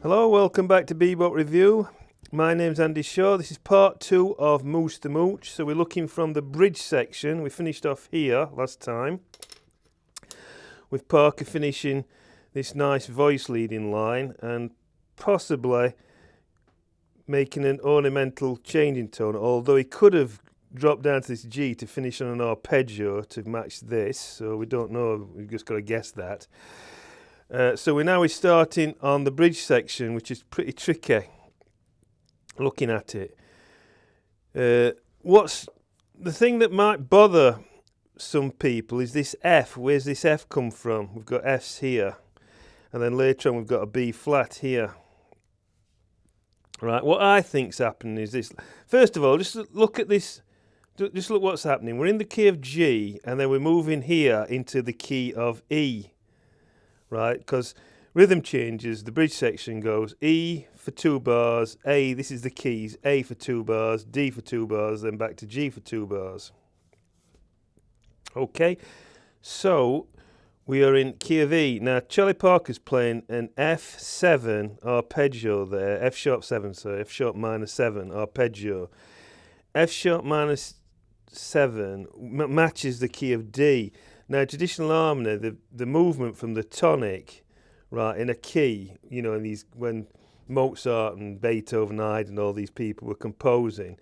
Hello, welcome back to Bebop Review. My name's Andy Shaw. This is part 2 of Mooche the Mooche. So we're looking from the bridge section. We finished off here last time, with Parker finishing this nice voice leading line and possibly making an ornamental changing tone, although he could have dropped down to this G to finish on an arpeggio to match this, so we don't know, we've just got to guess that. So we're starting on the bridge section, which is pretty tricky looking at it. What's the thing that might bother some people is this F. Where's this F come from? We've got Fs here, and then later on we've got a B flat here. Right, what I think's happening is this. First of all, just look at this. Just look what's happening. We're in the key of G, and then we're moving here into the key of E. Right, because rhythm changes, the bridge section goes E for 2 bars, A, this is the keys, A for 2 bars, D for 2 bars, then back to G for 2 bars. Okay, so we are in key of E. Now, Charlie Parker's playing an F7 arpeggio there, F sharp 7, sorry, F sharp minor 7 arpeggio. F sharp minor 7 matches the key of D. Now, traditional harmony, the movement from the tonic, right, in a key, you know, in these, when Mozart and Beethoven, Haydn and all these people were composing,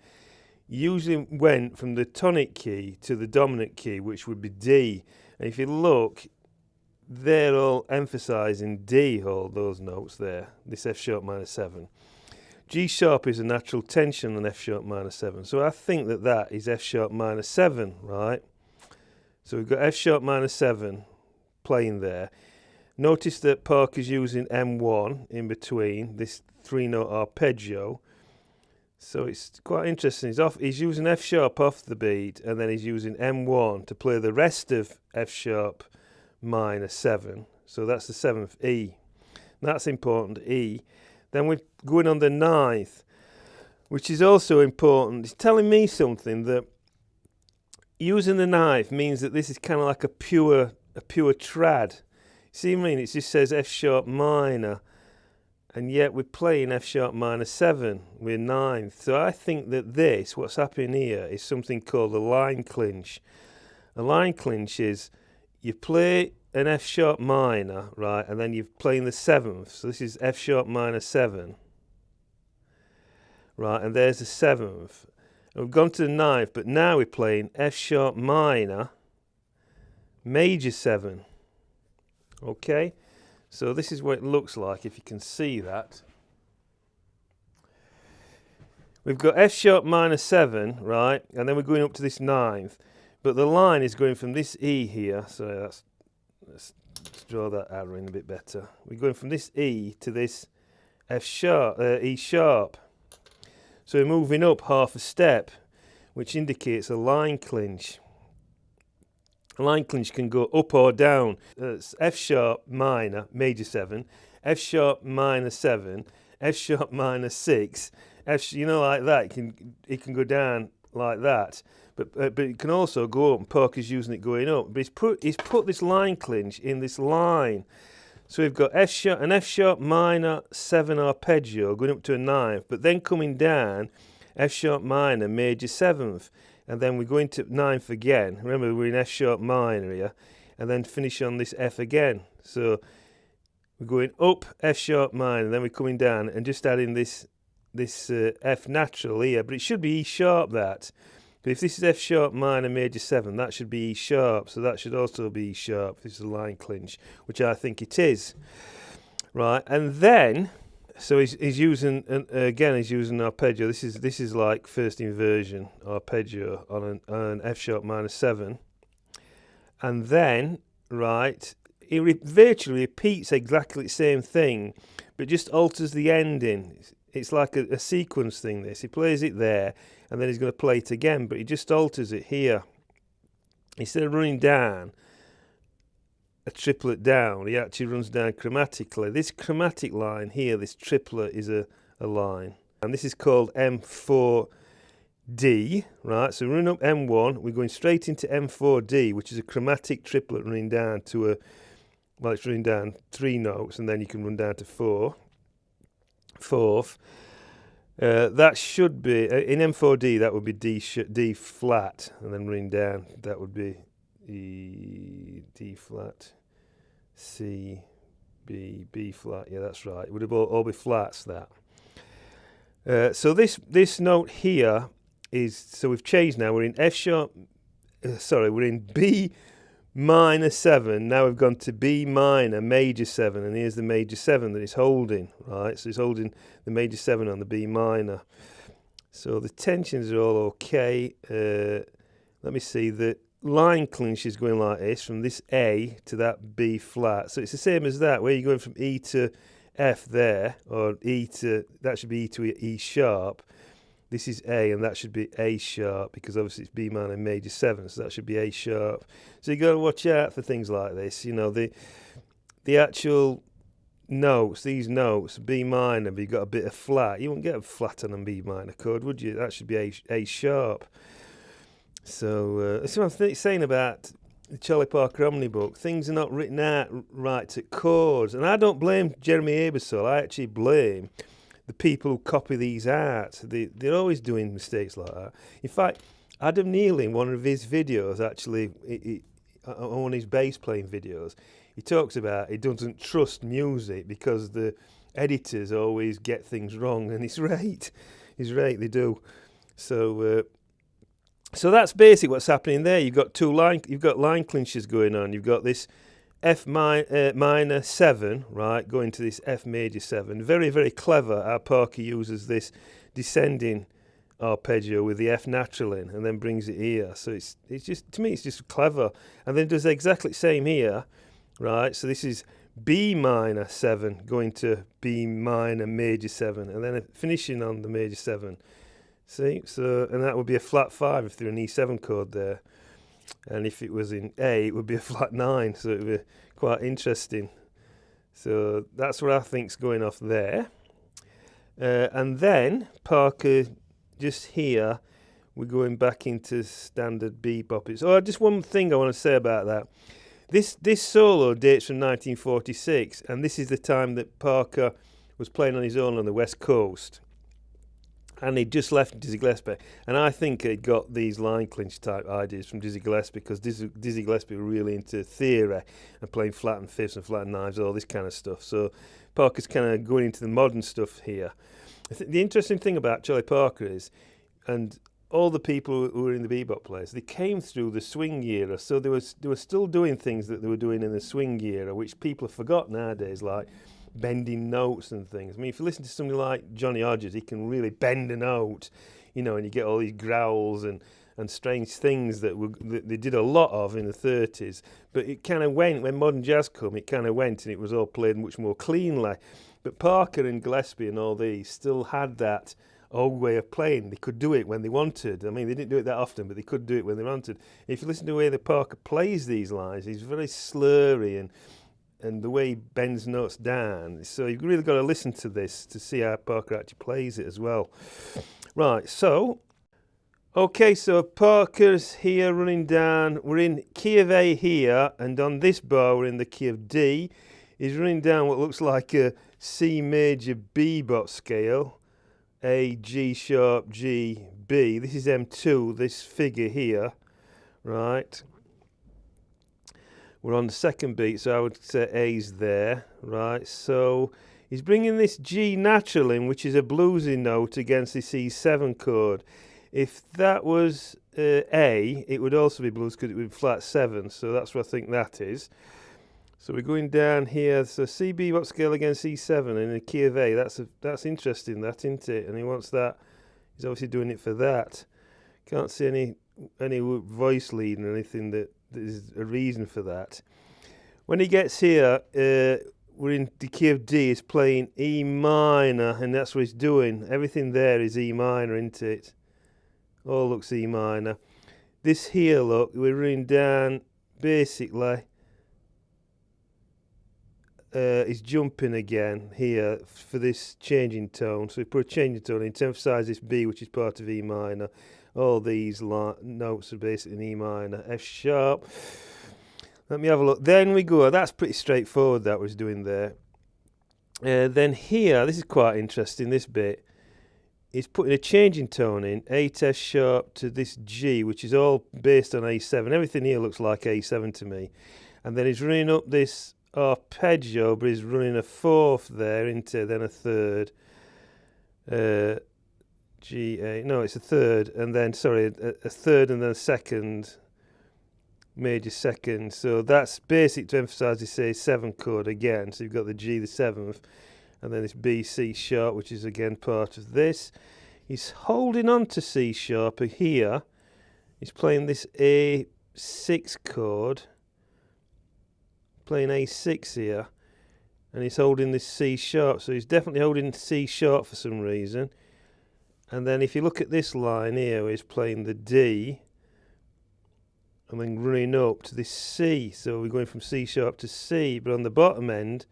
usually went from the tonic key to the dominant key, which would be D. And if you look, they're all emphasising D, all those notes there, this F sharp minor 7. G sharp is a natural tension on F sharp minor 7. So I think that is F sharp minor 7, right? So we've got F sharp minor 7 playing there. Notice that Parker's using M1 in between this 3-note arpeggio. So it's quite interesting. He's using F sharp off the beat, and then he's using M1 to play the rest of F sharp minor 7. So that's the 7th E. That's important, E. Then we're going on the 9th, which is also important. It's telling me something, that using the knife means that this is kind of like a pure trad. See what I mean? It just says F sharp minor, and yet we're playing F sharp minor 7. We're 9th. So I think that this, what's happening here, is something called a line clinch. A line clinch is you play an F sharp minor, right, and then you're playing the 7th. So this is F sharp minor 7, right, and there's the 7th. We've gone to the 9th, but now we're playing F sharp minor, major 7. Okay, so this is what it looks like if you can see that. We've got F sharp minor 7, right, and then we're going up to this 9th, but the line is going from this E here. So let's draw that arrow in a bit better. We're going from this E to this F sharp, E sharp. So we're moving up half a step, which indicates a line clinch. A line clinch can go up or down. It's F sharp minor, major 7, F sharp minor 7, F sharp minor 6, you know, like that. It can go down like that. But it can also go up, and Parker's using it going up. But he's put this line clinch in this line. So we've got an F sharp minor 7 arpeggio going up to a 9th, but then coming down, F sharp minor major 7th, and then we're going to 9th again. Remember, we're in F sharp minor here, and then finish on this F again. So we're going up F sharp minor, then we're coming down and just adding this F natural here, but it should be E sharp that. But if this is F sharp minor major 7, that should be E sharp, so that should also be E sharp. This is a line clinch, which I think it is. Right, and then, so he's using, again, he's using an arpeggio. This is like first inversion arpeggio on an F sharp minor 7. And then, right, he virtually repeats exactly the same thing, but just alters the ending. It's like a sequence thing, this. He plays it there, and then he's going to play it again, but he just alters it here. Instead of running down a triplet down, he actually runs down chromatically. This chromatic line here, this triplet, is a line. And this is called M4D, right? So we're running up M1, we're going straight into M4D, which is a chromatic triplet running down to a, well, it's running down 3 notes, and then you can run down to 4. fourth. That should be in M4D. That would be D flat, and then running down. That would be D flat, C, B flat. Yeah, that's right. It would have all be flats. That. So this note here is, so we've changed now. We're in F sharp. We're in B minor 7. Now we've gone to B minor major 7, and here's the major 7 that it's holding, right? So it's holding the major 7 on the B minor. So the tensions are all okay. Let me see, the line clinch is going like this from this A to that B flat. So it's the same as that, where you're going from E to F there, or E to, that should be E to E sharp. This is A, and that should be A sharp, because obviously it's B minor major 7, so that should be A sharp. So you got to watch out for things like this. You know, the actual notes, these notes, B minor, but you've got a bit of flat. You wouldn't get a flat on a B minor chord, would you? That should be A sharp. So that's what I'm saying about the Charlie Parker Omni book. Things are not written out right to chords, and I don't blame Jeremy Abersole. I actually blame the people who copy these out. They're always doing mistakes like that. In fact, Adam Neal, in one of his videos, actually, on his bass playing videos, he talks about he doesn't trust music because the editors always get things wrong, and he's right. He's right, they do. So that's basically what's happening there. You've got line clinches going on. You've got this F minor 7, right, going to this F major 7. Very, very clever how Parker uses this descending arpeggio with the F natural in, and then brings it here. So it's just, to me, it's just clever. And then does exactly the same here, right? So this is B minor 7 going to B minor major 7, and then finishing on the major 7. See, so, and that would be a flat 5 if they're an E7 chord there. And if it was in A, it would be a flat 9, so it would be quite interesting. So that's what I think's going off there. And then Parker, just here, we're going back into standard bebop. Oh, just one thing I want to say about that. This solo dates from 1946, and this is the time that Parker was playing on his own on the West Coast. And he'd just left Dizzy Gillespie, and I think he'd got these line clinch type ideas from Dizzy Gillespie, because Dizzy Gillespie were really into theory and playing flat and fifths and flat and knives, all this kind of stuff. So Parker's kind of going into the modern stuff here. The interesting thing about Charlie Parker is, and all the people who were in the bebop players, they came through the swing era, so they were still doing things that they were doing in the swing era, which people have forgotten nowadays, like bending notes and things. I mean, if you listen to somebody like Johnny Hodges, he can really bend a note, you know, and you get all these growls and strange things that they did a lot of in the 30s. But it kind of went, when modern jazz came, it kind of went, and it was all played much more cleanly. But Parker and Gillespie and all these still had that old way of playing. They could do it when they wanted. I mean, they didn't do it that often, but they could do it when they wanted. If you listen to the way that Parker plays these lines, he's very slurry, and the way he bends notes down. So you've really got to listen to this to see how Parker actually plays it as well. Right, so, okay, so Parker's here running down. We're in key of A here, and on this bar we're in the key of D. He's running down what looks like a C major bebop scale. A, G sharp, G, B. This is M2, this figure here, right? We're on the second beat, so I would say A's there, right? So he's bringing this G natural in, which is a bluesy note, against this E7 chord. If that was A, it would also be blues because it would be flat 7, so that's what I think that is. So we're going down here, so C bebop scale against E7 in the key of A. That's interesting, that, isn't it? And he wants that. He's obviously doing it for that. Can't see any voice leading or anything that there's a reason for that. When he gets here, we're in the key of D, he's playing E minor, and that's what he's doing. Everything there is E minor, isn't it? All looks E minor. This here, look, we're running down, basically, he's jumping again here for this changing tone. So we put a changing tone in to emphasise this B, which is part of E minor. All these notes are basically in E minor, F sharp. Let me have a look. Then we go. That's pretty straightforward, that was doing there. Then here, this is quite interesting, this bit. He's putting a changing tone in, 8 sharp to this G, which is all based on A7. Everything here looks like A7 to me. And then he's running up this arpeggio, but he's running a fourth there into then a third. G, A, no, it's a third, and then, sorry, a third and then a second, major second. So that's basic to emphasise this A7 chord again. So you've got the G, the 7th, and then this B, C sharp, which is again part of this. He's holding on to C sharp here. He's playing this A6 chord, playing A6 here, and he's holding this C sharp. So he's definitely holding C sharp for some reason. And then if you look at this line here, he's playing the D, and then running up to this C. So we're going from C sharp to C, but on the bottom end,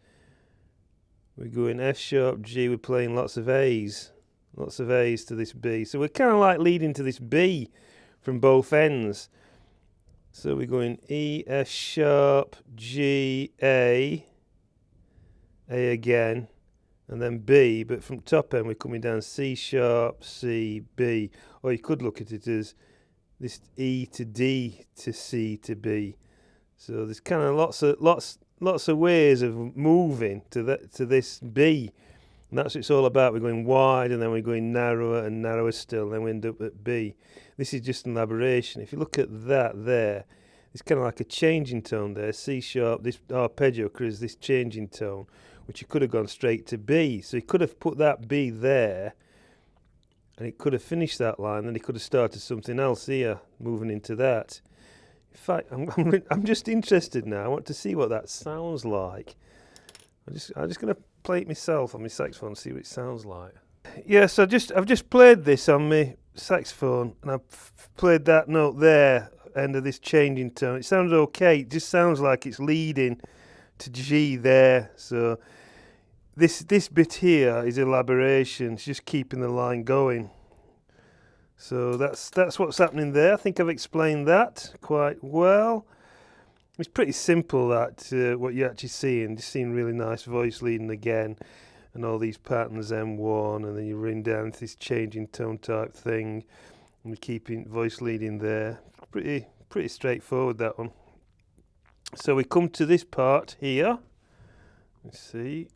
we're going F sharp, G, we're playing lots of A's to this B. So we're kind of like leading to this B from both ends. So we're going E, F sharp, G, A again, and then B, but from top end we're coming down C sharp, C, B. Or you could look at it as this E to D to C to B. So there's kind of lots of ways of moving to this B, and that's what it's all about. We're going wide, and then we're going narrower and narrower still, and then we end up at B. This is just an elaboration. If you look at that there, it's kind of like a changing tone there. C sharp, this arpeggio creates this changing tone, which you could have gone straight to B. So he could have put that B there, and it could have finished that line, and he could have started something else here, moving into that. In fact, I'm just interested now. I want to see what that sounds like. I'm just going to play it myself on my saxophone and see what it sounds like. Yeah, so I've just played this on my saxophone, and I've played that note there, end of this changing tone. It sounds okay. It just sounds like it's leading to G there. So this bit here is elaboration. It's just keeping the line going. So that's what's happening there. I think I've explained that quite well. It's pretty simple, that what you're actually seeing. Just seeing really nice voice leading again, and all these patterns M1, and then you ring down into this changing tone type thing, and we're keeping voice leading there. Pretty straightforward, that one. So we come to this part here. Let's see.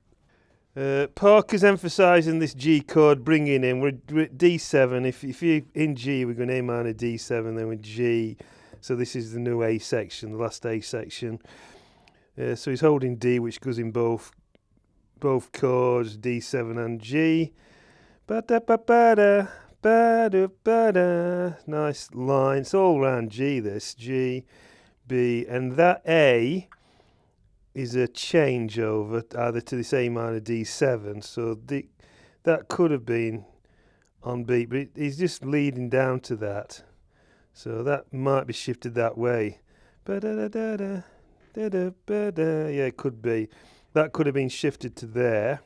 Parker's emphasising this G chord, bringing in, we're at D7. If you're in G, we're going A minor, D7, then with G. So this is the new A section, the last A section. So he's holding D, which goes in both chords, D7 and G. Ba-da-ba-ba-da, ba-da-ba-da. Nice line. It's all around G, this. G, B, and that A is a changeover either to this A minor D7, so that could have been on beat, but he's just leading down to that, so that might be shifted that way. Ba-da-da-da-da, da-da-ba-da. Yeah, it could be. That could have been shifted to there.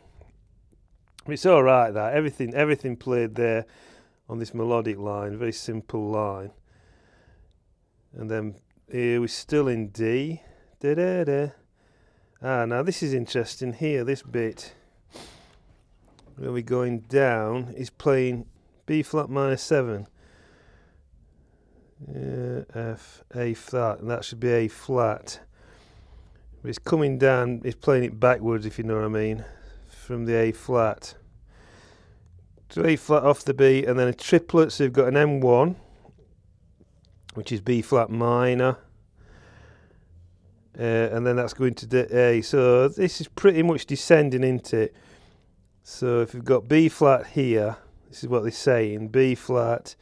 It's all right, that everything played there on this melodic line, very simple line. And then here we're still in D. Da-da-da. Now this is interesting here, this bit where we're going down is playing B flat minor 7, F, A flat, and that should be A flat. But it's coming down, it's playing it backwards, if you know what I mean, from the A flat. So A flat off the B, and then a triplet, so you've got an M1, which is B flat minor. And then that's going to A. So this is pretty much descending into it. So if you've got B flat here, this is what they're saying. B flat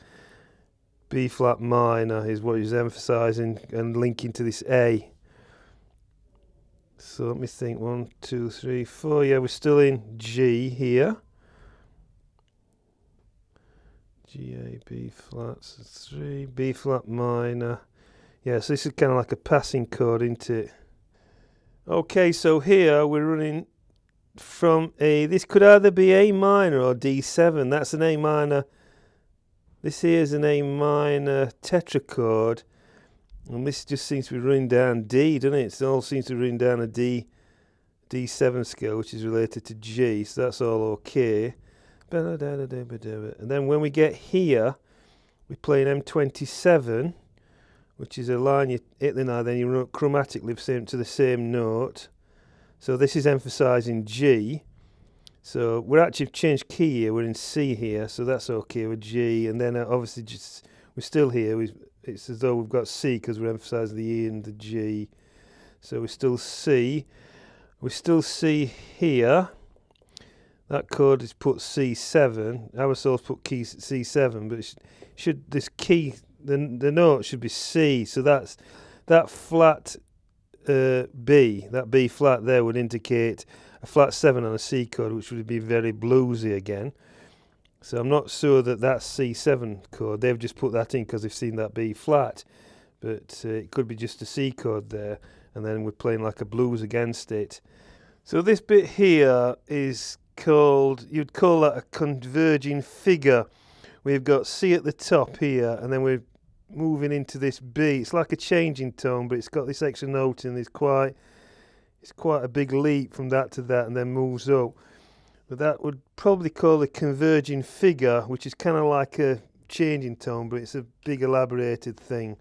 minor is what he's emphasising and linking to this A. So let me think. 1, 2, 3, 4. Yeah, we're still in G here. G, A, B flat, so 3. B flat minor. Yeah, so this is kind of like a passing chord, isn't it? Okay, so here we're running from this could either be A minor or D7. That's an A minor. This here is an A minor tetrachord, and this just seems to be running down D, doesn't it? It all seems to be running down a D7 scale, which is related to G, so that's all okay. And then when we get here, we play an M27, which is a line you hit the note, then you run chromatically to the same note. So this is emphasising G. So we're actually changed key here, we're in C here, so that's okay with G. And then obviously we're still here, it's as though we've got C because we're emphasising the E and the G. So we still C. We still see here, that chord is put C7, our source put key C7, but this key, the note should be C, so that's that flat B, that B flat there would indicate a flat 7 on a C chord, which would be very bluesy again. So I'm not sure that that's C7 chord, they've just put that in because they've seen that B flat, but it could be just a C chord there, and then we're playing like a blues against it. So this bit here is called, you'd call that a converging figure. We've got C at the top here, and then we're moving into this B. It's like a changing tone, but it's got this extra note in. It's quite a big leap from that to that, and then moves up. But that would probably call a converging figure, which is kind of like a changing tone, but it's a big elaborated thing.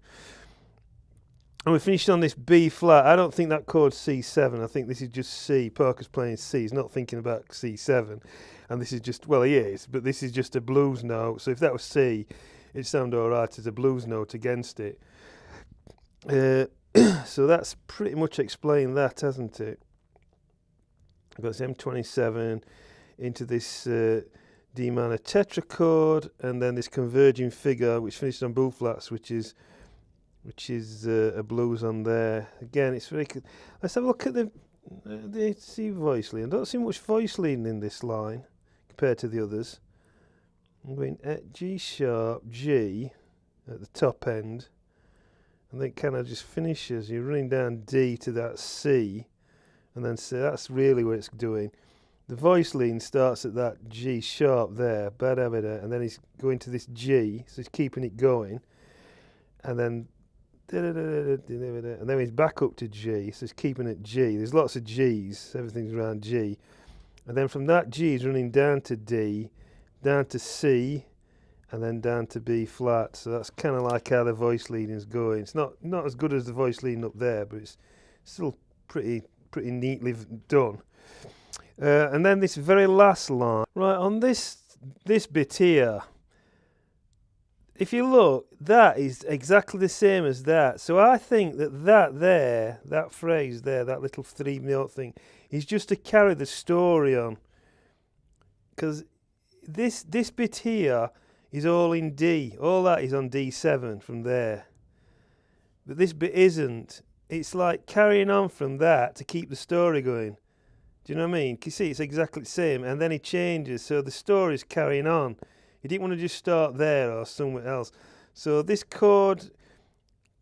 And we finished on this B flat. I don't think that chord's C7. I think this is just C. Parker's playing C. He's not thinking about C7. And this is just, well, he is, but this is just a blues note. So if that was C, it'd sound all right as a blues note against it. So that's pretty much explained that, hasn't it? I've got this M27 into this D minor tetrachord, and then this converging figure, which finished on B flats, which is a blues on there. Again, it's very good. Let's have a look at the C voice leading. I don't see much voice leading in this line compared to the others. I'm going at G sharp, G at the top end, and then kind of just finishes. You're running down D to that C, and then so that's really what it's doing. The voice lean starts at that G sharp there, and then he's going to this G, so he's keeping it going, and then he's back up to G, so he's keeping it G. There's lots of G's, everything's around G. And then from that G, he's running down to D, down to C, and then down to B flat. So that's kind of like how the voice leading is going. It's not as good as the voice leading up there, but it's still pretty neatly done. And then this very last line, right on this bit here, if you look, that is exactly the same as that. So I think that phrase there, that little 3-note thing, is just to carry the story on. Because this bit here is all in D. All that is on D7 from there. But this bit isn't. It's like carrying on from that to keep the story going. Do you know what I mean? You see, it's exactly the same. And then it changes, so the story's carrying on. You didn't want to just start there or somewhere else. So this chord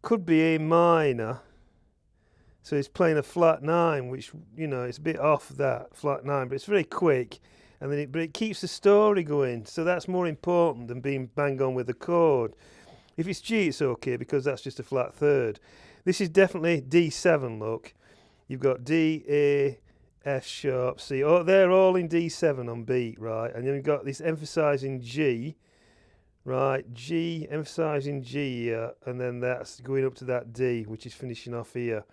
could be A minor. So he's playing a flat 9, which, you know, it's a bit off that, flat 9, but it's very quick. And then but it keeps the story going. So that's more important than being bang on with the chord. If it's G, it's okay, because that's just a flat third. This is definitely D7, look. You've got D, A, F sharp, C. Oh, they're all in D7 on beat, right? And then we've got this emphasising G, right? G, emphasising G here, and then that's going up to that D, which is finishing off here.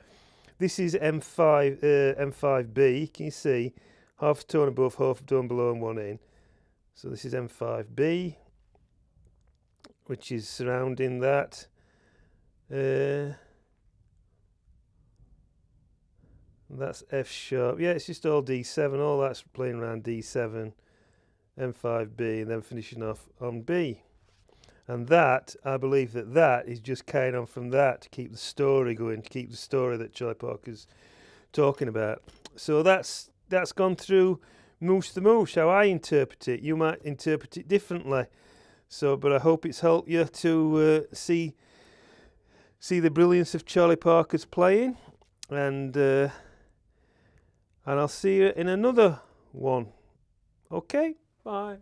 This is M5B. Can you see? Half a tone above, half a tone below, and one in. So this is M5B, which is surrounding that. That's F sharp. Yeah, it's just all D7. All that's playing around D7, M5B, and then finishing off on B. And that, I believe that is just carrying on from that to keep the story going, to keep the story that Charlie Parker's talking about. So that's gone through Mooche the Mooche, how I interpret it. You might interpret it differently. So, but I hope it's helped you to see the brilliance of Charlie Parker's playing, and I'll see you in another one. Okay, bye.